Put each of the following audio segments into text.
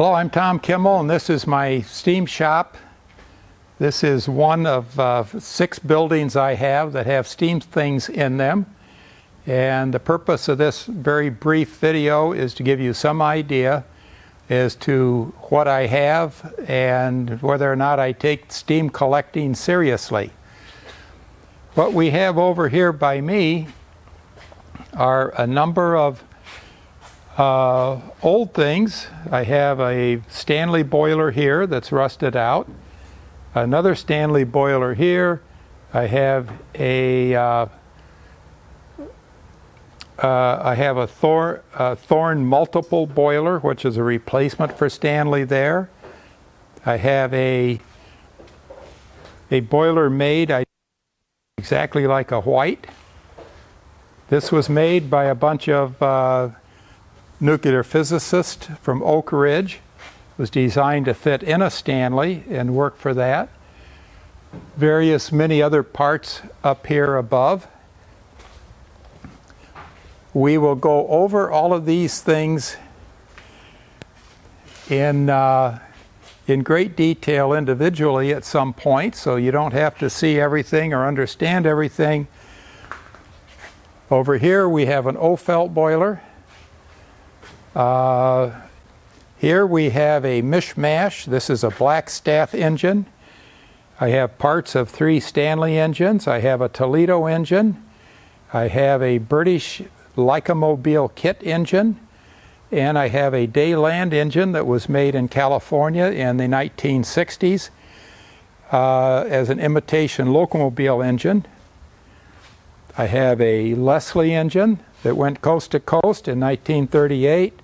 Hello, I'm Tom Kimmel, and this is my steam shop. This is one of 6 buildings I have that have steam things in them. And the purpose of this very brief video is to give you some idea as to what I have and whether or not I take steam collecting seriously. What we have over here by me are a number of old things. I have a Stanley boiler here that's rusted out. Another Stanley boiler here. I have a Thorn multiple boiler, which is a replacement for Stanley there. I have a boiler made exactly like a White. This was made by a bunch of nuclear physicists from Oak Ridge. It was designed to fit in a Stanley and work for that. Many other parts up here above. We will go over all of these things in great detail individually at some point, so you don't have to see everything or understand everything. Over here we have an O-felt boiler. Here we have a mishmash. This is a Blackstaff engine. I have parts of 3 Stanley engines. I have a Toledo engine. I have a British Lycomobile kit engine. And I have a Dayland engine that was made in California in the 1960s as an imitation locomobile engine. I have a Leslie engine that went coast to coast in 1938.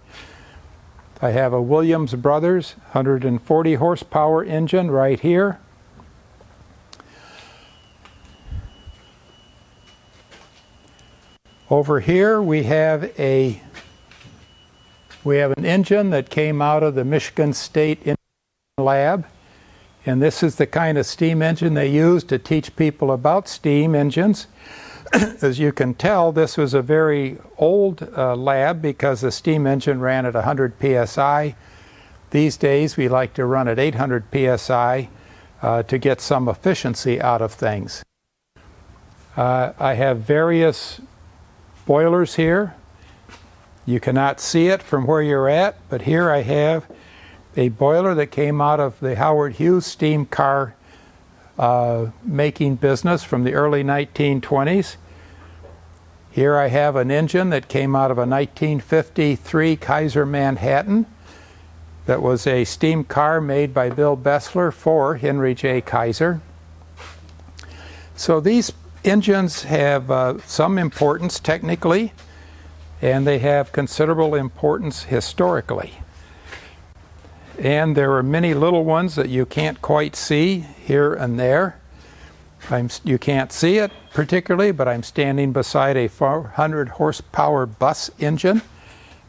I have a Williams Brothers 140 horsepower engine right here. Over here we have an engine that came out of the Michigan State Engine Lab, and this is the kind of steam engine they use to teach people about steam engines. As you can tell, this was a very old lab because the steam engine ran at 100 psi. These days we like to run at 800 psi to get some efficiency out of things. I have various boilers here. You cannot see it from where you're at, but here I have a boiler that came out of the Howard Hughes steam car making business from the early 1920s. Here I have an engine that came out of a 1953 Kaiser Manhattan that was a steam car made by Bill Bessler for Henry J. Kaiser. So these engines have some importance technically, and they have considerable importance historically. And there are many little ones that you can't quite see here and there. You can't see it particularly, but I'm standing beside a 400 horsepower bus engine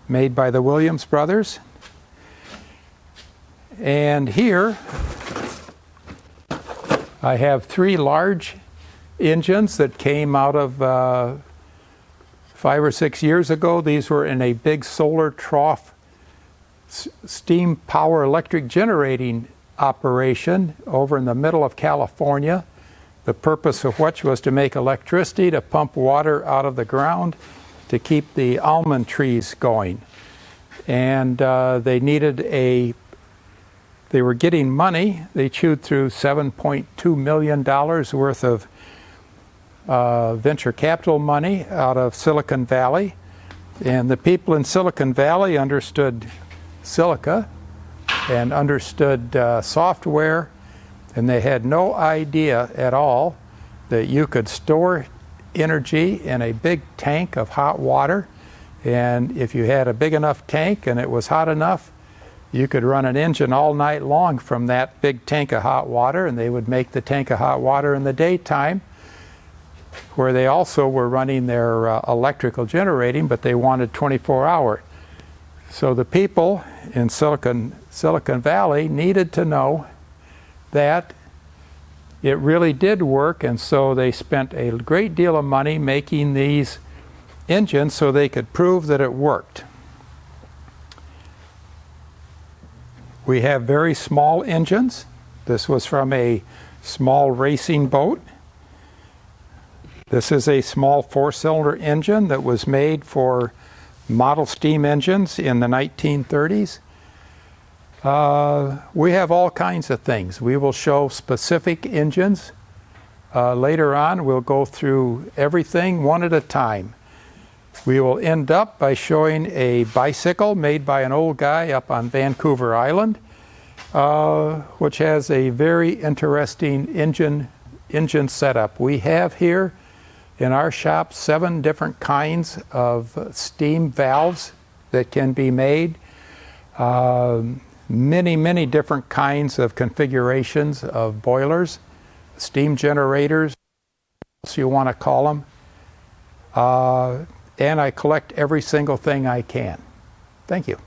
made by the Williams Brothers. And here I have 3 large engines that came out of 5 or 6 years ago. These were in a big solar trough steam power electric generating operation over in the middle of California. The purpose of which was to make electricity to pump water out of the ground to keep the almond trees going. And they were getting money. They chewed through $7.2 million worth of venture capital money out of Silicon Valley. And the people in Silicon Valley understood silica and understood software, and they had no idea at all that you could store energy in a big tank of hot water, and if you had a big enough tank and it was hot enough, you could run an engine all night long from that big tank of hot water, and they would make the tank of hot water in the daytime, where they also were running their electrical generating, but they wanted 24-hour. So the people in Silicon Valley needed to know that it really did work, and so they spent a great deal of money making these engines so they could prove that it worked. We have very small engines. This was from a small racing boat. This is a small 4-cylinder engine that was made for model steam engines in the 1930s. We have all kinds of things. We will show specific engines. Later on, we'll go through everything one at a time. We will end up by showing a bicycle made by an old guy up on Vancouver Island, which has a very interesting engine setup. We have here in our shop 7 different kinds of steam valves that can be made. Many different kinds of configurations of boilers, steam generators, so you want to call them. And I collect every single thing I can. Thank you.